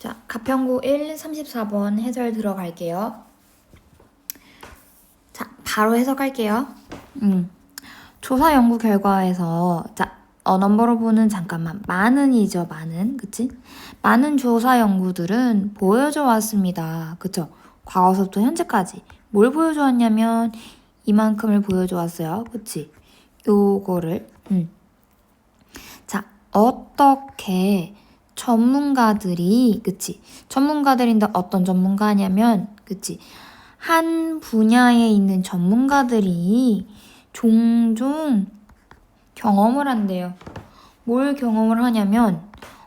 자, 가평구 1, 34번 해설 들어갈게요. 자, 바로 해석할게요. 조사 연구 결과에서, 넘버로브는 잠깐만, 많은이죠, 많은. 그치? 많은 조사 연구들은 보여줘 왔습니다. 그쵸? 과거서부터 현재까지. 뭘 보여줘 왔냐면, 이만큼을 보여줘 왔어요. 그치? 요거를. 자, 어떻게 전문가들이, 그치? 전문가들인데 어떤 전문가냐면, 그치? 한 분야에 있는 전문가들이 종종 경험을 한대요. 뭘 경험을 하냐면,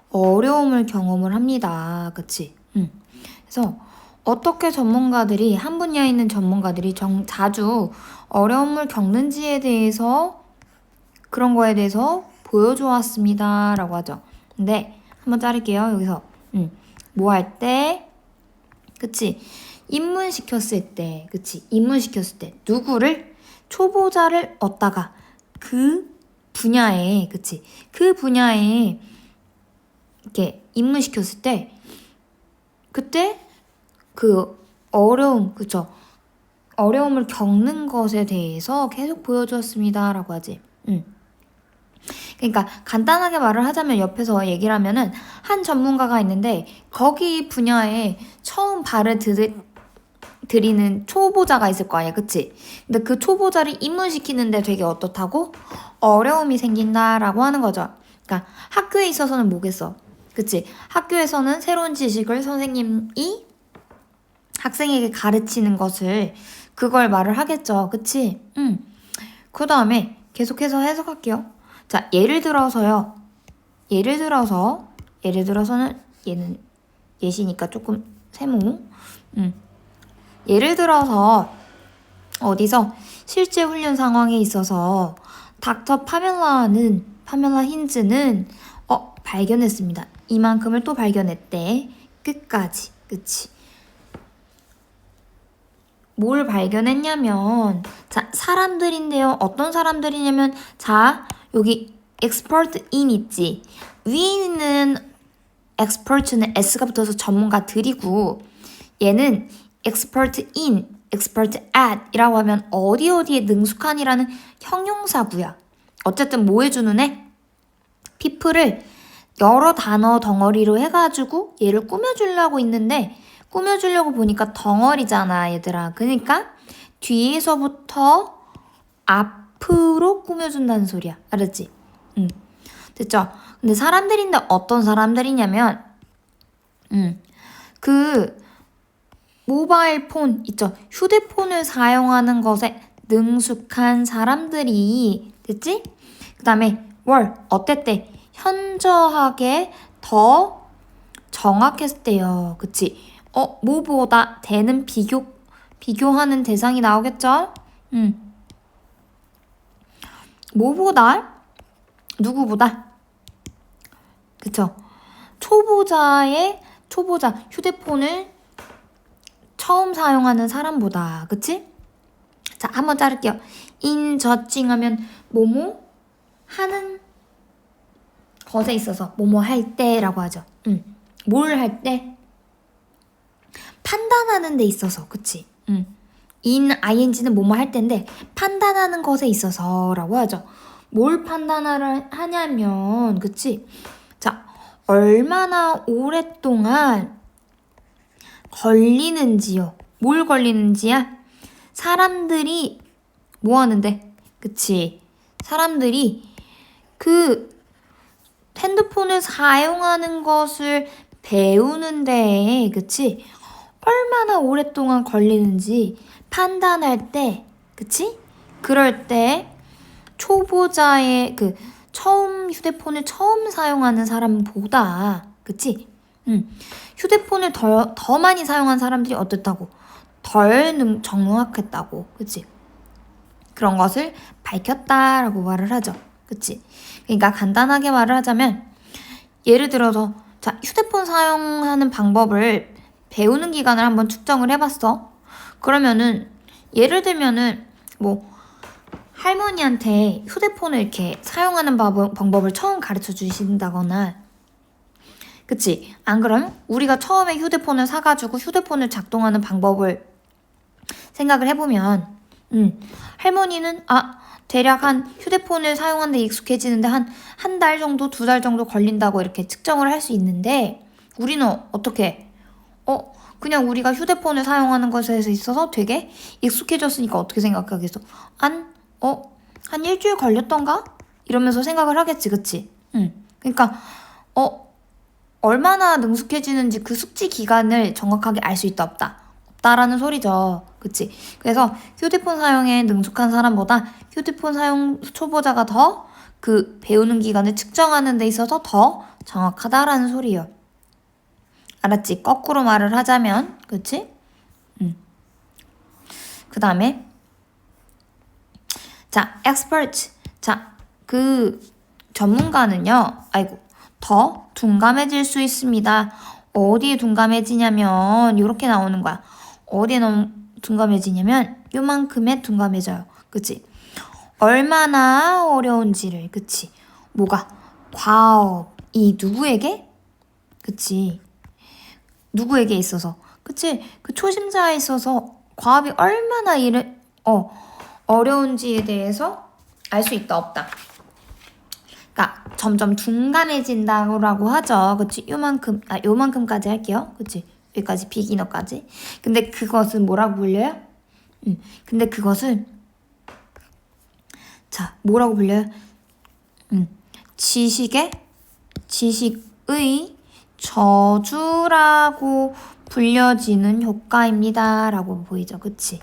어려움을 경험을 합니다. 그치? 그래서 어떻게 전문가들이, 한 분야에 있는 전문가들이 자주 어려움을 겪는지에 대해서, 그런 거에 대해서 보여줘 왔습니다. 라고 하죠. 근데 한번 자를게요. 여기서 뭐 할 때, 그치? 입문시켰을 때, 그치? 입문시켰을 때 누구를? 초보자를 얻다가 그 분야에, 그치? 그 분야에 이렇게 입문시켰을 때 그때 그 어려움, 그쵸? 어려움을 겪는 것에 대해서 계속 보여주었습니다. 라고 하지. 그러니까 간단하게 말을 하자면, 옆에서 얘기를 하면은 한 전문가가 있는데 거기 분야에 처음 발을 들이는 초보자가 있을 거 아니야, 그치? 근데 그 초보자를 입문시키는데 되게 어떻다고? 어려움이 생긴다라고 하는 거죠. 그러니까 학교에 있어서는 뭐겠어? 그치? 학교에서는 새로운 지식을 선생님이 학생에게 가르치는 것을, 그걸 말을 하겠죠. 그치? 그 다음에 계속해서 해석할게요. 자, 예를 들어서는, 얘는 예시니까 조금 세모. 예를 들어서 어디서 실제 훈련 상황에 있어서 닥터 파멜라 힌즈는 발견했습니다. 이만큼을 또 발견했대. 끝까지. 그치? 뭘 발견했냐면, 자, 사람들인데요. 어떤 사람들이냐면, 자, 여기 expert in 있지. 위에 있는 expert는 s가 붙어서 전문가들이고, 얘는 expert in, expert at 이라고 하면 어디에 능숙한이라는 형용사구야. 어쨌든 뭐 해주는 애? people을 여러 단어 덩어리로 해가지고 얘를 꾸며주려고 있는데, 꾸며주려고 보니까 덩어리잖아, 얘들아. 그러니까 뒤에서부터 앞으로 꾸며준다는 소리야. 알았지? 됐죠? 근데 사람들인데 어떤 사람들이냐면, 그 모바일 폰 있죠? 휴대폰을 사용하는 것에 능숙한 사람들이, 됐지? 그 다음에 어땠대? 현저하게 더 정확했대요. 그치? 뭐보다 대는 비교하는 대상이 나오겠죠? 뭐보다? 누구보다? 그쵸? 초보자, 휴대폰을 처음 사용하는 사람보다. 그치? 자, 한번 자를게요. 인저칭 하면 뭐뭐 하는 것에 있어서 뭐뭐 할 때라고 하죠. 뭘 할 때? 판단하는 데 있어서. 그치? ing는 뭐뭐 할 때인데 판단하는 것에 있어서라고 하죠. 뭘 판단하냐면, 그치? 자, 얼마나 오랫동안 걸리는지요. 뭘 걸리는지야? 사람들이 뭐 하는데? 그치? 사람들이 그 핸드폰을 사용하는 것을 배우는데, 그치? 얼마나 오랫동안 걸리는지 판단할 때, 그치? 그럴 때 초보자의 휴대폰을 처음 사용하는 사람보다, 그치? 휴대폰을 더 많이 사용한 사람들이 어땠다고? 덜 정확했다고. 그치? 그런 것을 밝혔다라고 말을 하죠. 그치? 그러니까 간단하게 말을 하자면, 예를 들어서, 자, 휴대폰 사용하는 방법을 배우는 기간을 한번 측정을 해봤어. 그러면은, 예를 들면은, 할머니한테 휴대폰을 이렇게 사용하는 방법을 처음 가르쳐 주신다거나, 그치? 안 그러면 우리가 처음에 휴대폰을 사가지고 휴대폰을 작동하는 방법을 생각을 해보면 할머니는 대략 한 휴대폰을 사용하는데 익숙해지는데 한 달 정도, 2달 정도 걸린다고 이렇게 측정을 할 수 있는데 우리는 어떻게? 그냥 우리가 휴대폰을 사용하는 것에 있어서 되게 익숙해졌으니까 어떻게 생각하겠어? 한 일주일 걸렸던가? 이러면서 생각을 하겠지, 그치? 그러니까 얼마나 능숙해지는지 그 숙지 기간을 정확하게 알 수 있다 없다라는 소리죠. 그치? 그래서 휴대폰 사용에 능숙한 사람보다 휴대폰 사용 초보자가 더 그 배우는 기간을 측정하는 데 있어서 더 정확하다라는 소리예요. 알았지? 거꾸로 말을 하자면, 그치? 그 다음에 자, expert. 자, 그 전문가는요. 더 둔감해질 수 있습니다. 어디에 둔감해지냐면 이렇게 나오는 거야. 어디에 둔감해지냐면 요만큼에 둔감해져요. 그치? 얼마나 어려운지를, 그치? 뭐가? 과업이 누구에게? 그치? 누구에게 있어서? 그치? 그 초심자에 있어서 과업이 얼마나 어려운지에 대해서 알 수 있다 없다. 그러니까 점점 둔감해진다고 하죠. 그치? 요만큼까지 할게요. 그치? 여기까지 비기너까지. 근데 그것은 뭐라고 불려요? 근데 그것은 자, 뭐라고 불려요? 지식의 저주라고 불려지는 효과입니다. 라고 보이죠. 그치?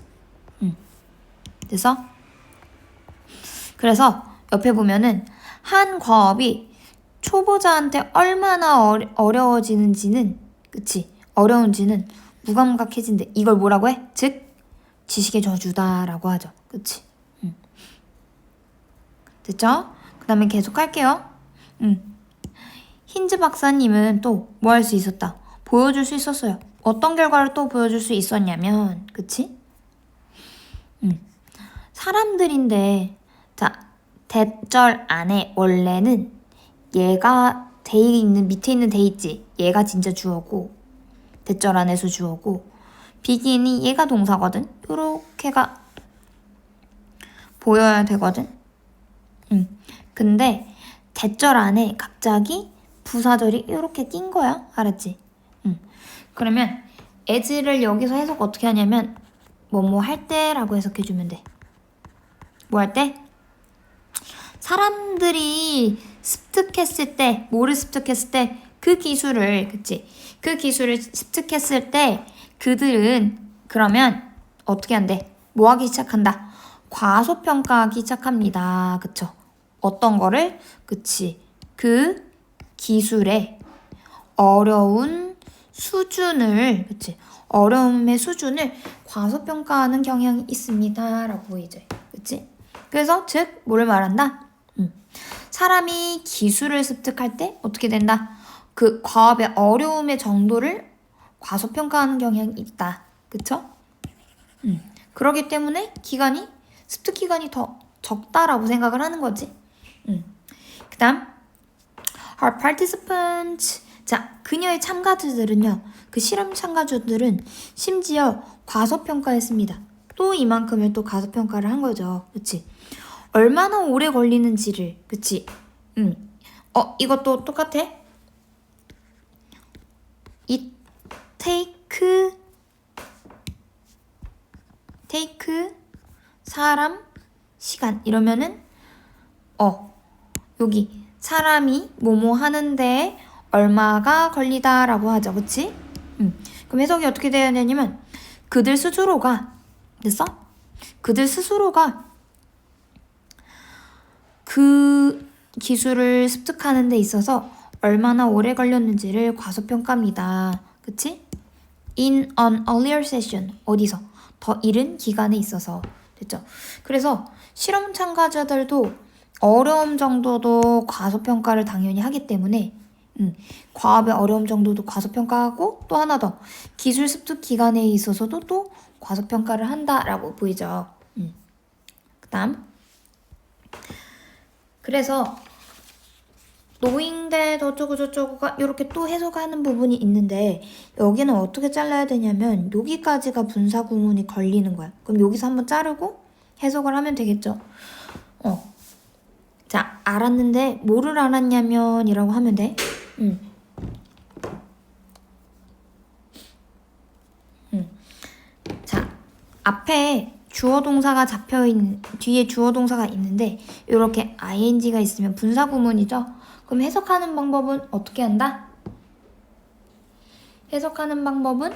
그래서 옆에 보면은 한 과업이 초보자한테 얼마나 어려워지는지는, 그치? 어려운지는 무감각해진대. 이걸 뭐라고 해? 즉 지식의 저주다라고 하죠. 그치? 됐죠? 그 다음에 계속 할게요. 힌즈 박사님은 또 뭐 할 수 있었다? 보여줄 수 있었어요. 어떤 결과를 또 보여줄 수 있었냐면, 그치? 사람들인데, 자, 대절 안에 원래는 얘가 밑에 있는 돼 있지? 얘가 진짜 주어고, 대절 안에서 주어고, 비긴이 얘가 동사거든? 요렇게가 보여야 되거든? 근데 대절 안에 갑자기 부사절이 이렇게 낀 거야. 알았지? 그러면 as를 여기서 해석 어떻게 하냐면 뭐뭐 할 때라고 해석해주면 돼. 뭐 할 때? 사람들이 습득했을 때, 뭐를 습득했을 때 그 기술을, 그치? 그 기술을 습득했을 때 그들은 그러면 어떻게 한대? 뭐 하기 시작한다? 과소평가하기 시작합니다. 그쵸? 어떤 거를? 그치? 그 기술의 어려운 수준을, 그치? 어려움의 수준을 과소평가하는 경향이 있습니다. 라고 보이죠. 그치? 그래서 즉, 뭐를 말한다? 사람이 기술을 습득할 때 어떻게 된다? 그 과업의 어려움의 정도를 과소평가하는 경향이 있다. 그쵸? 그러기 때문에 습득 기간이 더 적다라고 생각을 하는 거지. 그 다음 Her participants. 자, 그녀의 참가자들은요. 그 실험 참가자들은 심지어 과소평가했습니다. 또 이만큼을 또 과소평가를 한 거죠. 그치? 얼마나 오래 걸리는지를. 그치? 이것도 똑같아. It take 사람 시간 이러면은 여기 사람이 뭐뭐 하는데 얼마가 걸리다라고 하죠. 그치? 그럼 해석이 어떻게 되어야 되냐면 그들 스스로가 됐어? 그들 스스로가 그 기술을 습득하는 데 있어서 얼마나 오래 걸렸는지를 과소평가합니다. 그치? In an earlier session. 어디서? 더 이른 기간에 있어서. 됐죠? 그래서 실험 참가자들도 어려움 정도도 과소평가를 당연히 하기 때문에 과업의 어려움 정도도 과소평가하고 또 하나 더 기술 습득 기간에 있어서도 또 과소평가를 한다라고 보이죠. 그 다음 그래서 knowing that 어쩌고 저쩌고가 이렇게 또 해석하는 부분이 있는데 여기는 어떻게 잘라야 되냐면 여기까지가 분사 구문이 걸리는 거야. 그럼 여기서 한번 자르고 해석을 하면 되겠죠. 자, 알았는데 뭐를 알았냐면 이라고 하면 돼. 자, 앞에 주어 동사가 뒤에 주어 동사가 있는데 이렇게 ing가 있으면 분사 구문이죠. 그럼 해석하는 방법은 어떻게 한다? 해석하는 방법은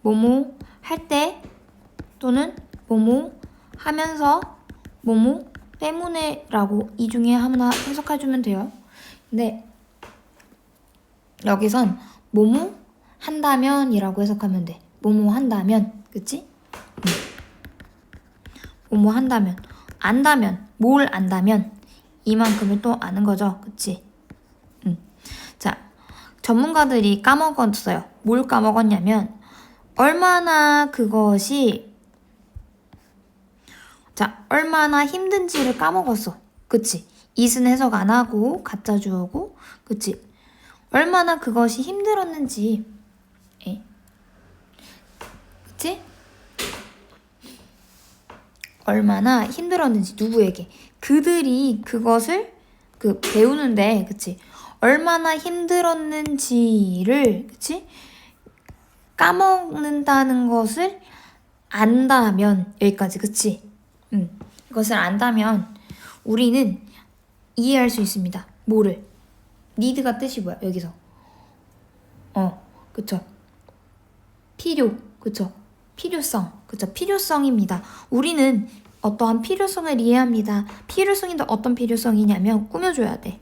뭐뭐 할 때 또는 뭐뭐 하면서 뭐뭐 때문에 라고 이 중에 하나 해석해주면 돼요. 근데 여기선 뭐뭐 한다면 이라고 해석하면 돼. 뭐뭐 한다면, 그치? 뭐뭐 한다면, 안다면, 뭘 안다면 이만큼을 또 아는 거죠. 그치? 자, 전문가들이 까먹었어요. 뭘 까먹었냐면 얼마나 힘든지를 까먹었어. 그치? it은 해석 안 하고 갖다 주고, 그치? 얼마나 그것이 힘들었는지, 그치? 얼마나 힘들었는지 누구에게 그들이 그것을 배우는데, 그치? 얼마나 힘들었는지를, 그치? 까먹는다는 것을 안다면 여기까지, 그치? 이것을 안다면 우리는 이해할 수 있습니다. 뭐를? need가 뜻이 뭐야? 여기서 그쵸? 필요, 그쵸? 필요성, 그쵸? 필요성입니다. 우리는 어떠한 필요성을 이해합니다. 필요성인데 어떤 필요성이냐면 꾸며줘야 돼.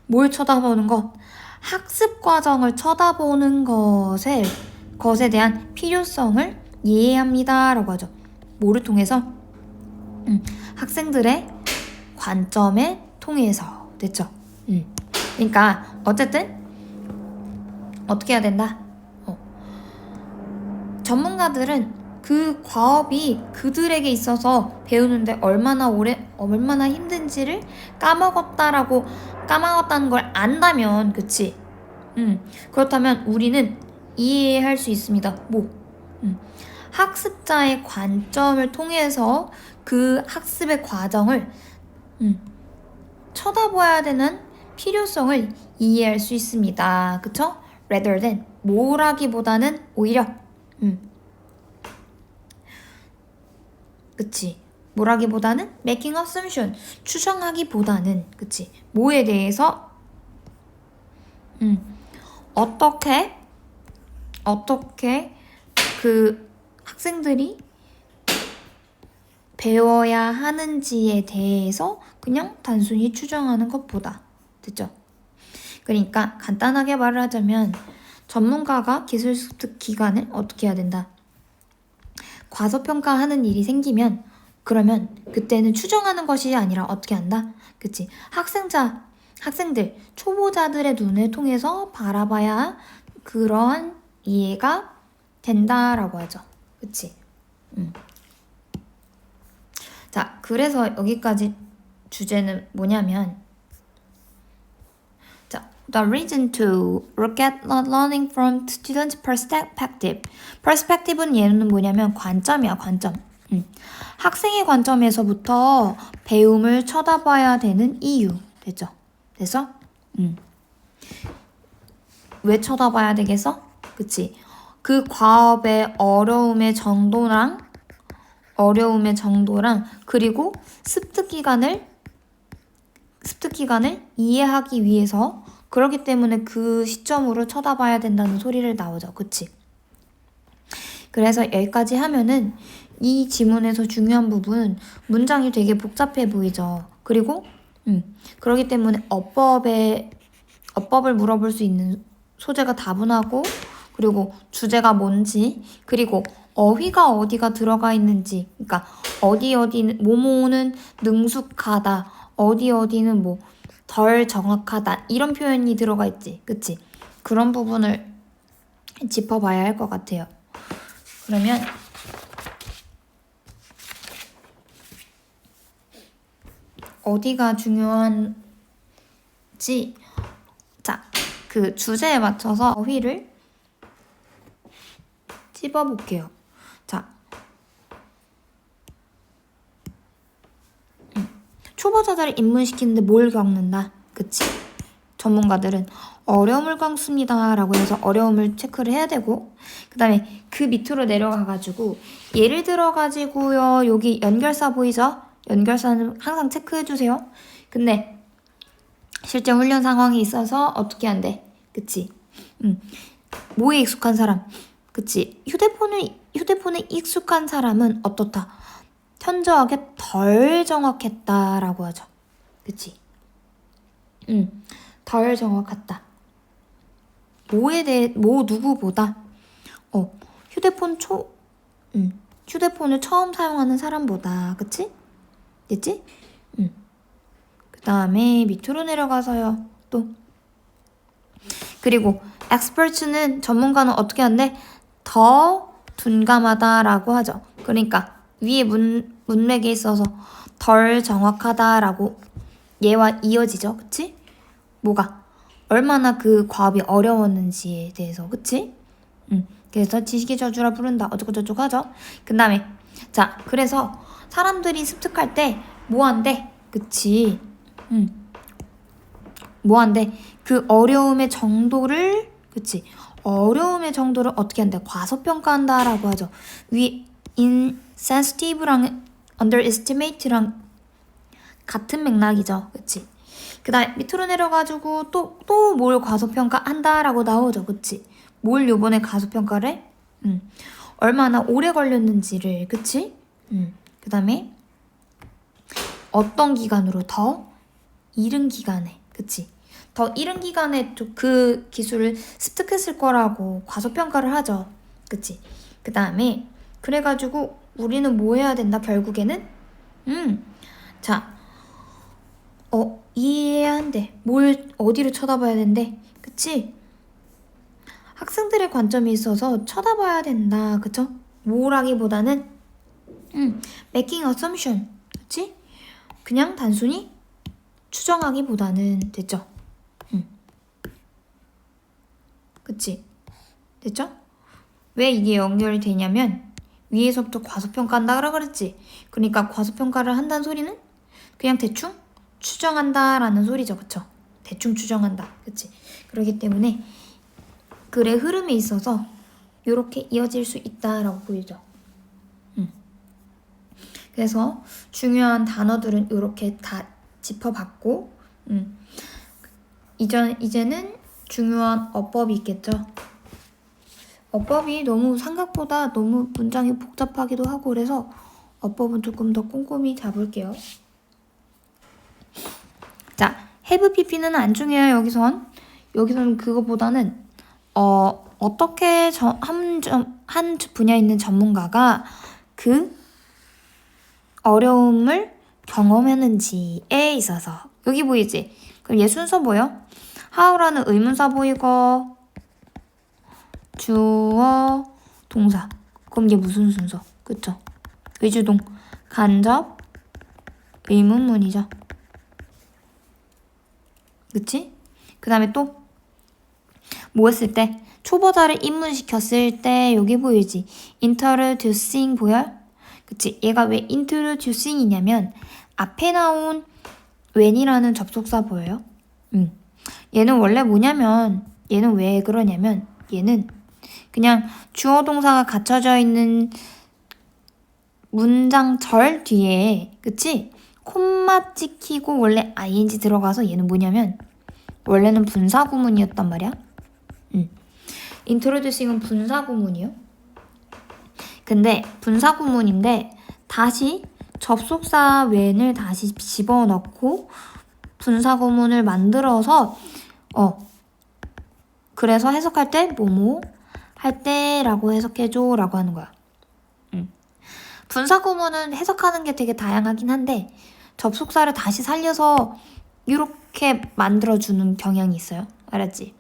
뭘 쳐다보는 것? 학습 과정을 쳐다보는 것에 대한 필요성을 이해합니다 라고 하죠. 뭐를 통해서? 학생들의 관점에 통해서. 됐죠? 그러니까 어쨌든 어떻게 해야 된다? 전문가들은 그 과업이 그들에게 있어서 배우는데 얼마나 힘든지를 까먹었다는 걸 안다면, 그치? 그렇다면 우리는 이해할 수 있습니다. 학습자의 관점을 통해서 그 학습의 과정을 쳐다봐야 되는 필요성을 이해할 수 있습니다. 그쵸? rather than 뭐라기보다는 오히려 그치? 뭐라기보다는 making assumption 추정하기보다는, 그치? 뭐에 대해서 어떻게 그 학생들이 배워야 하는지에 대해서 그냥 단순히 추정하는 것보다. 됐죠? 그러니까 간단하게 말을 하자면 전문가가 기술 습득 기간을 어떻게 해야 된다? 과소평가하는 일이 생기면 그러면 그때는 추정하는 것이 아니라 어떻게 한다? 그치? 학생들, 초보자들의 눈을 통해서 바라봐야 그러한 이해가 된다라고 하죠. 그치? 자, 그래서 여기까지 주제는 뭐냐면 자, the reason to look at learning from student perspective. perspective는 얘는 뭐냐면 관점이야, 관점. 학생의 관점에서부터 배움을 쳐다봐야 되는 이유. 됐죠? 됐어? 왜 쳐다봐야 되겠어? 그치? 그 과업의 어려움의 정도랑 그리고 습득 기간을 이해하기 위해서 그렇기 때문에 그 시점으로 쳐다봐야 된다는 소리를 나오죠. 그치? 그래서 여기까지 하면은 이 지문에서 중요한 부분 문장이 되게 복잡해 보이죠. 그리고 그렇기 때문에 어법을 물어볼 수 있는 소재가 다분하고 그리고 주제가 뭔지 그리고 어휘가 어디가 들어가 있는지 그러니까 어디는 뭐뭐는 능숙하다 어디는 뭐 덜 정확하다 이런 표현이 들어가 있지. 그치? 그런 부분을 짚어봐야 할 것 같아요. 그러면 어디가 중요한 그치? 자, 그 주제에 맞춰서 어휘를 찝어볼게요. 자, 초보자들을 입문시키는데 뭘 겪는다? 그치? 전문가들은 어려움을 겪습니다 라고 해서 어려움을 체크를 해야 되고, 그 다음에 그 밑으로 내려가가지고 예를 들어가지고요, 여기 연결사 보이죠? 연결사는 항상 체크해주세요. 근데 실제 훈련 상황이 있어서 어떻게 한대? 그치? 뭐에 익숙한 사람? 그치? 휴대폰에 익숙한 사람은 어떻다? 현저하게 덜 정확했다라고 하죠. 그치? 덜 정확했다. 누구보다 휴대폰 휴대폰을 처음 사용하는 사람보다, 그치? 됐지? 그 다음에 밑으로 내려가서요. 또 그리고 expert는 전문가는 어떻게 한대? 더 둔감하다라고 하죠. 그러니까 위에 문맥에 있어서 덜 정확하다라고 얘와 이어지죠. 그치? 뭐가? 얼마나 그 과업이 어려웠는지에 대해서. 그치? 그래서 지식의 저주라 부른다. 어쩌고저쩌고 하죠. 그 다음에 자, 그래서 사람들이 습득할 때 뭐 한대? 그치? 뭐 한대? 그 어려움의 정도를, 그치? 어려움의 정도를 어떻게 한대? 과소평가한다라고 하죠. insensitive랑 underestimate랑 같은 맥락이죠. 그치? 그 다음에 밑으로 내려가지고 또 뭘 과소평가한다라고 나오죠. 그치? 뭘 요번에 과소평가를 해? 얼마나 오래 걸렸는지를. 그치? 그 다음에 어떤 기간으로? 더 이른 기간에. 그치? 더 이른 기간에 그 기술을 습득했을 거라고 과소평가를 하죠. 그치? 그 다음에 그래가지고 우리는 뭐 해야 된다? 결국에는 자, 이해해야 한대. 뭘 어디를 쳐다봐야 된대? 그치? 학생들의 관점이 있어서 쳐다봐야 된다. 그쵸? 뭐라기보다는 making assumption. 그치? 그냥 단순히 추정하기보다는. 됐죠? 그치? 됐죠? 왜 이게 연결이 되냐면 위에서부터 과소평가한다 그랬지? 그러니까 과소평가를 한다는 소리는 그냥 대충 추정한다라는 소리죠. 그쵸? 대충 추정한다. 그치? 그렇기 때문에 글의 흐름에 있어서 이렇게 이어질 수 있다라고 보이죠. 그래서 중요한 단어들은 이렇게 다 짚어봤고, 이제는 중요한 어법이 있겠죠. 어법이 너무 생각보다 너무 문장이 복잡하기도 하고 그래서 어법은 조금 더 꼼꼼히 잡을게요. 자, have pp는 안 중요해요. 여기서는 그거보다는 어떻게 한 분야에 있는 전문가가 그 어려움을 경험했는지에 있어서. 여기 보이지? 그럼 얘 순서 뭐요? how라는 의문사 보이고 주어 동사. 그럼 얘 무슨 순서? 그쵸? 의주동 간접 의문문이죠. 그치? 그 다음에 또 뭐 했을 때? 초보자를 입문시켰을 때 여기 보이지? introducing 보여? 그치? 얘가 왜 introducing이냐면 앞에 나온 when이라는 접속사 보여요? 얘는 원래 뭐냐면 얘는 왜 그러냐면 얘는 그냥 주어 동사가 갖춰져 있는 문장절 뒤에, 그치? 콤마 찍히고 원래 ing 들어가서 얘는 뭐냐면 원래는 분사구문이었단 말이야. introducing은 분사구문이요. 근데 분사구문인데 다시 접속사 when을 다시 집어넣고 분사구문을 만들어서 그래서 해석할 때 뭐뭐 할 때라고 해석해줘 라고 하는 거야. 분사구문은 해석하는 게 되게 다양하긴 한데 접속사를 다시 살려서 이렇게 만들어주는 경향이 있어요. 알았지?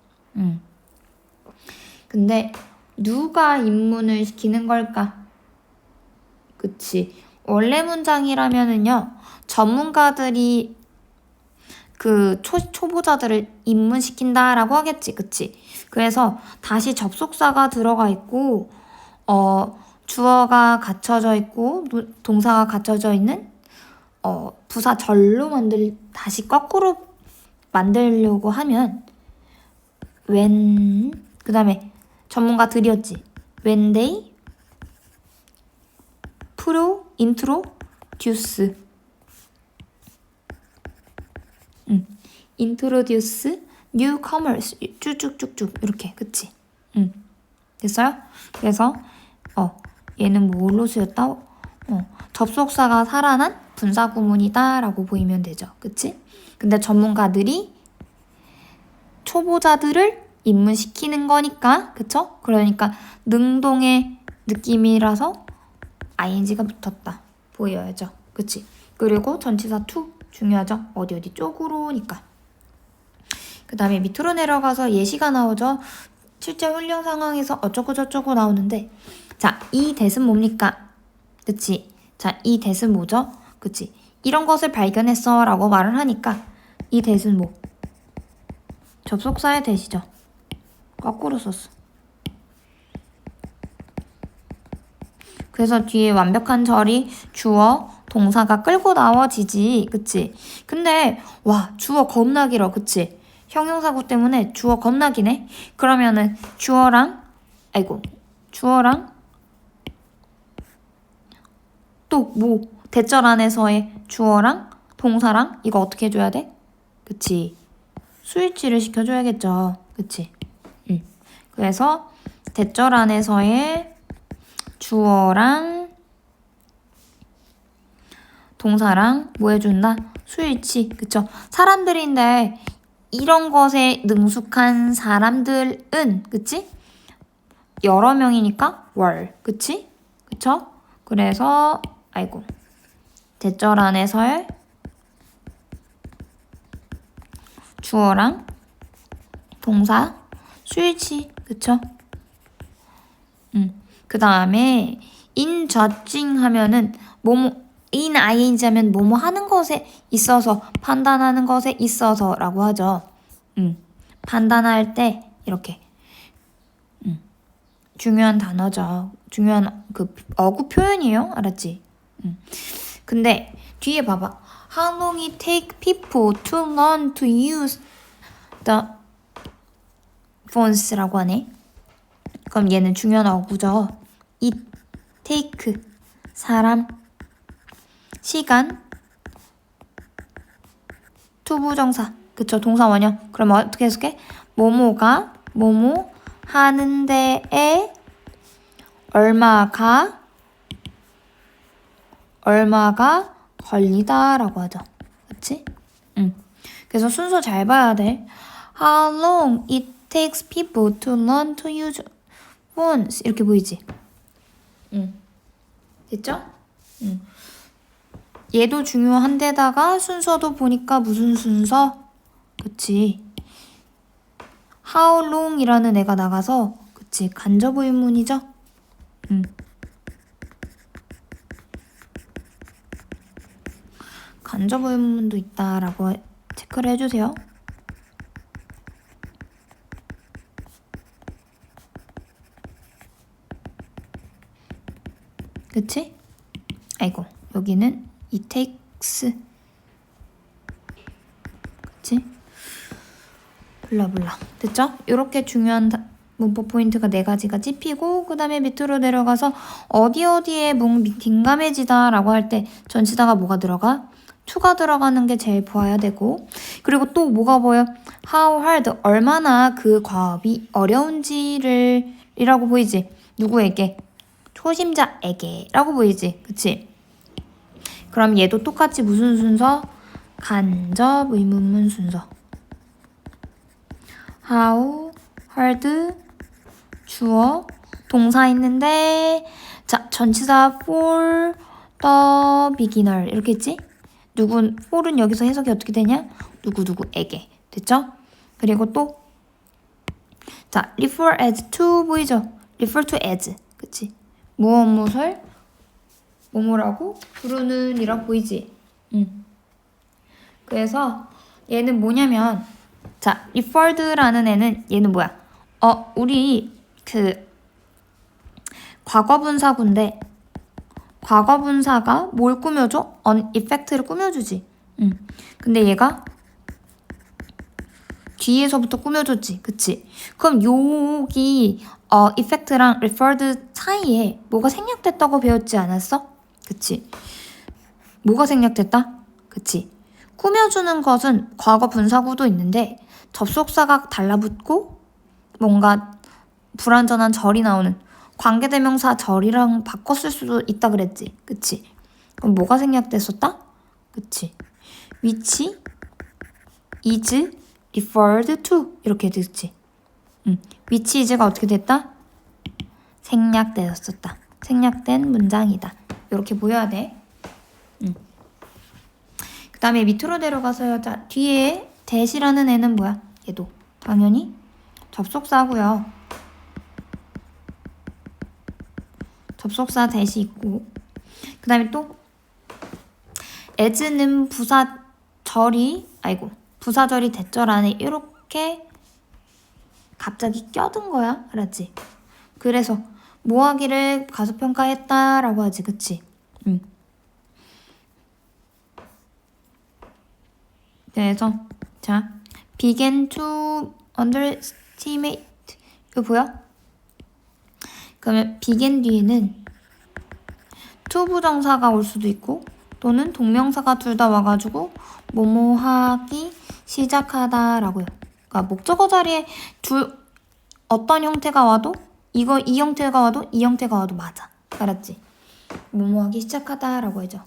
근데 누가 입문을 시키는 걸까? 그치. 원래 문장이라면은요, 전문가들이 그 초보자들을 입문시킨다라고 하겠지, 그치? 그래서 다시 접속사가 들어가 있고, 주어가 갖춰져 있고, 동사가 갖춰져 있는, 부사절로 다시 거꾸로 만들려고 하면, 그 다음에 전문가들이었지. When they introduce introduce newcomers 쭉쭉쭉쭉 이렇게 그치? 됐어요? 그래서 얘는 뭘로 쓰였다? 접속사가 살아난 분사구문이다 라고 보이면 되죠. 그치? 근데 전문가들이 초보자들을 입문시키는 거니까 그쵸? 그러니까 능동의 느낌이라서 ing가 붙었다 보여야죠. 그치? 그리고 전치사 to 중요하죠. 어디 쪽으로니까. 그 다음에 밑으로 내려가서 예시가 나오죠. 실제 훈련 상황에서 어쩌고 저쩌고 나오는데, 자, 이 that은 뭡니까? 그치? 자, 이 that은 뭐죠? 그치? 이런 것을 발견했어 라고 말을 하니까 이 that은 뭐? 접속사의 that이죠. 거꾸로 썼어. 그래서 뒤에 완벽한 절이 주어, 동사가 끌고 나와지지, 그치? 근데 와, 주어 겁나 길어, 그치? 형용사구 때문에 주어 겁나 기네? 그러면은 주어랑 또 뭐 대절 안에서의 주어랑 동사랑 이거 어떻게 해줘야 돼? 그치? 스위치를 시켜줘야겠죠, 그치? 그래서 대절 안에서의 주어랑 동사랑 뭐 해준다? 스위치, 그쵸? 사람들인데 이런 것에 능숙한 사람들은, 그치? 여러 명이니까 월, 그치? 그쵸? 그래서 대절 안에서의 주어랑 동사, 스위치, 그쵸? 그 다음에 in judging 하면은 in ing 하면 뭐뭐 하는 것에 있어서, 판단하는 것에 있어서 라고 하죠. 판단할 때 이렇게 중요한 단어죠. 중요한 그 어구 표현이에요. 알았지? 근데 뒤에 봐봐. How long it take people to learn to use the phones라고 하네. 그럼 얘는 중요한 어구죠. it, take, 사람, 시간, to 부정사. 그쵸? 동사 원형. 그럼 어떻게 해석해? 뭐뭐가 뭐뭐 하는 데에 얼마가 걸리다라고 하죠. 그치? 그래서 순서 잘 봐야 돼. How long it takes people to learn to use phones. 이렇게 보이지? 됐죠? 얘도 중요한데다가 순서도 보니까 무슨 순서? 그치? How long 이라는 애가 나가서, 그치? 간접 의문이죠? 간접 의문도 있다라고 체크를 해주세요. 그치? 여기는 it takes, 그치? 블라블라. 됐죠? 이렇게 중요한 문법 포인트가 4가지가 찝히고, 그 다음에 밑으로 내려가서 어디에 딩감해지다 라고 할 때 전치사가 뭐가 들어가? to가 들어가는 게 제일 보아야 되고, 그리고 또 뭐가 보여? how hard, 얼마나 그 과업이 어려운지를 이라고 보이지? 누구에게? 초심자에게 라고 보이지? 그치? 그럼 얘도 똑같이 무슨 순서? 간접 의문문 순서. how hard, 주어, 동사 있는데, 자, 전치사 for the beginner 이렇게 있지? for은 여기서 해석이 어떻게 되냐? 누구에게. 됐죠? 그리고 또, 자, refer as to 보이죠? refer to as. 그치? 무엇을 뭐뭐라고 부르는 이라고 보이지? 그래서 얘는 뭐냐면 자, referred라는 애는 얘는 뭐야? 우리 그 과거분사구인데 과거분사가 뭘 꾸며줘? effect를 꾸며주지. 근데 얘가 뒤에서부터 꾸며줬지. 그치? 그럼 여기 effect랑 referred 사이에 뭐가 생략됐다고 배웠지 않았어? 그치? 뭐가 생략됐다? 그치? 꾸며주는 것은 과거 분사구도 있는데 접속사가 달라붙고 뭔가 불완전한 절이 나오는 관계대명사 절이랑 바꿨을 수도 있다 그랬지. 그치? 그럼 뭐가 생략됐었다? 그치? which is referred to 이렇게 됐지. which is가 어떻게 됐다? 생략되었었다. 생략된 문장이다. 이렇게 보여야 돼. 그 다음에 밑으로 내려가서요. 자, 뒤에 that이라는 애는 뭐야? 얘도 당연히 접속사고요. 접속사 that이 있고 그 다음에 또 as는 부사절이 대절 안에 이렇게 갑자기 껴든 거야. 알았지? 그래서 뭐 하기를 가소평가했다라고 하지. 그치? 그래서 자, began to underestimate 이거 뭐야? 그러면 began 뒤에는 to 부정사가 올 수도 있고 또는 동명사가 둘 다 와가지고 뭐뭐 하기 시작하다라고요. 그러니까 목적어 자리에 어떤 형태가 와도 이 형태가 와도 이 형태가 와도 맞아. 알았지? 뭐뭐 하기 시작하다라고 하죠.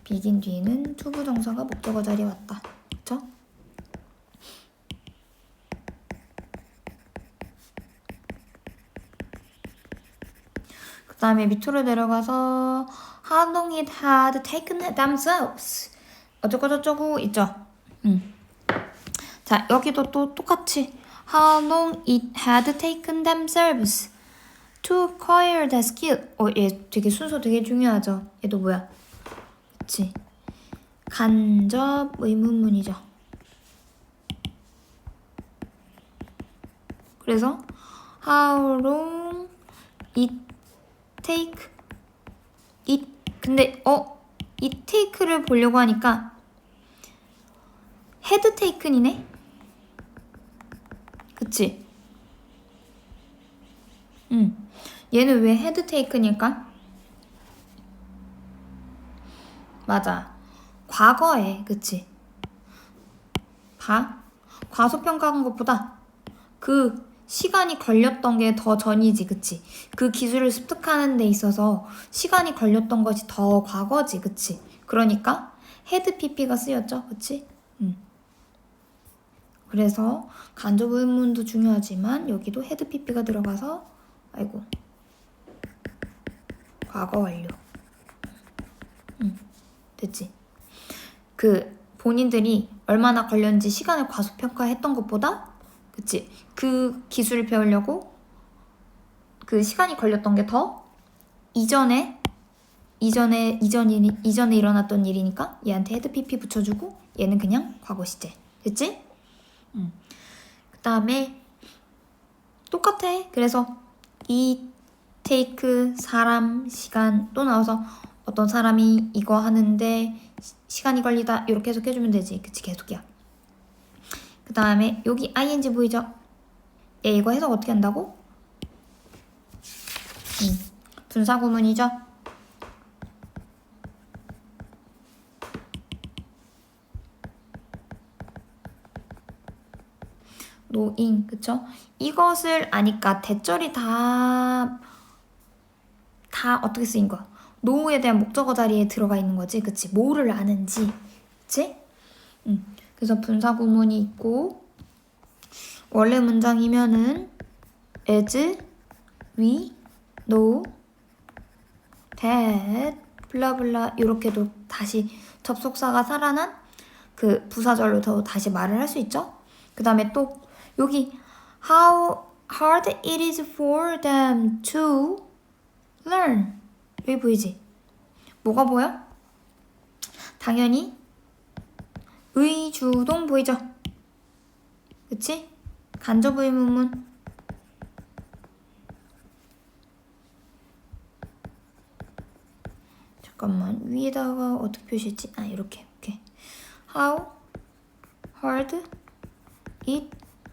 begin 뒤에는 to 부정사가 목적어 자리에 왔다. 그쵸? 그 다음에 밑으로 내려가서 how long it had taken themselves 어쩌고저쩌고 있죠? 자, 여기도 또 똑같이 how long it had taken themselves to acquire the skill 얘 되게 순서 되게 중요하죠? 얘도 뭐야? 그치? 간접 의문문이죠. 그래서 how long it take 근데 it take를 보려고 하니까 had taken이네? 그치? 얘는 왜 had taken일까? 맞아. 과거에, 그치? 봐. 과소평가한 것보다 그 시간이 걸렸던 게 더 전이지, 그치? 그 기술을 습득하는 데 있어서 시간이 걸렸던 것이 더 과거지, 그치? 그러니까 had pp가 쓰였죠, 그치? 그래서 간접 의문도 중요하지만 여기도 had pp가 들어가서 아이고 과거 완료. 됐지? 그 본인들이 얼마나 걸렸는지 시간을 과소평가했던 것보다 그치? 그 기술을 배우려고 그 시간이 걸렸던 게 더 이전에 일어났던 일이니까 얘한테 헤드 pp 붙여주고 얘는 그냥 과거 시제. 됐지? 그 다음에 똑같아. 그래서 이 take 사람 시간 또 나와서 어떤 사람이 이거 하는데 시간이 걸리다 이렇게 해석해주면 되지. 그치? 계속이야. 그 다음에 여기 ing 보이죠? 얘 이거 해석 어떻게 한다고? 분사구문이죠? 노인, 그쵸? 이것을 아니까 대절이 다 어떻게 쓰인 거야? 노에 대한 목적어 자리에 들어가 있는 거지, 그치? 뭐를 아는지, 그치? 그래서 분사구문이 있고 원래 문장이면은 as we know that 블라블라 이렇게도 다시 접속사가 살아난 그 부사절로 더 다시 말을 할 수 있죠? 그 다음에 또 여기 how hard it is for them to learn 여기 보이지? 뭐가 보여? 당연히 의주동 보이죠? 그치? 간접 의문문. 잠깐만, 위에다가 어떻게 표시했지? 아, 이렇게. 오케이. How hard it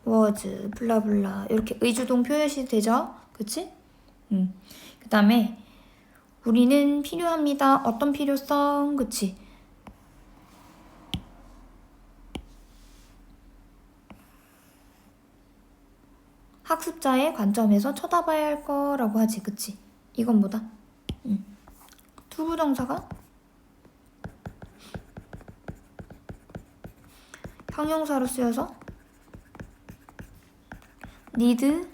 was 블라블라 이렇게 의주동 표시 되죠? 그치? 그 다음에 우리는 필요합니다. 어떤 필요성? 그치? 학습자의 관점에서 쳐다봐야 할 거라고 하지. 그치? 이건 뭐다? 투부정사가 형용사로 쓰여서 need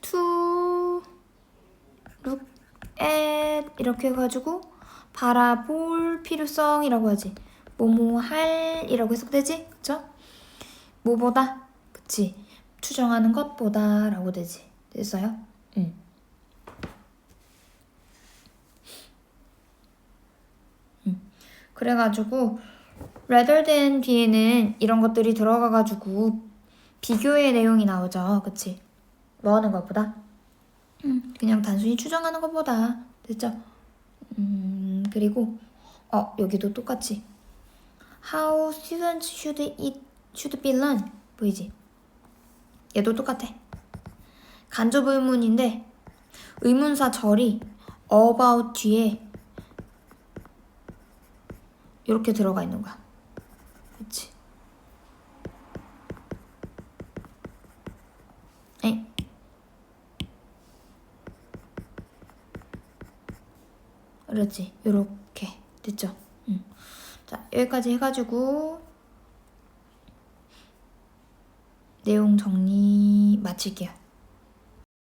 to look at 이렇게 해가지고 바라볼 필요성이라고 하지. 뭐뭐 할이라고 해석되지? 그쵸? 뭐보다? 그치? 추정하는 것보다 라고 되지. 됐어요? 그래가지고 rather than 뒤에는 이런 것들이 들어가가지고 비교의 내용이 나오죠. 그치? 뭐 하는 것보다? 그냥 단순히 추정하는 것보다. 됐죠? 그리고 여기도 똑같이 How students should be learn 보이지? 얘도 똑같아. 간접 의문인데 의문사 절이 about 뒤에 이렇게 들어가 있는 거야. 그치? 에이. 그렇지. 요렇게 됐죠? 자, 여기까지 해가지고 내용 정리 마칠게요.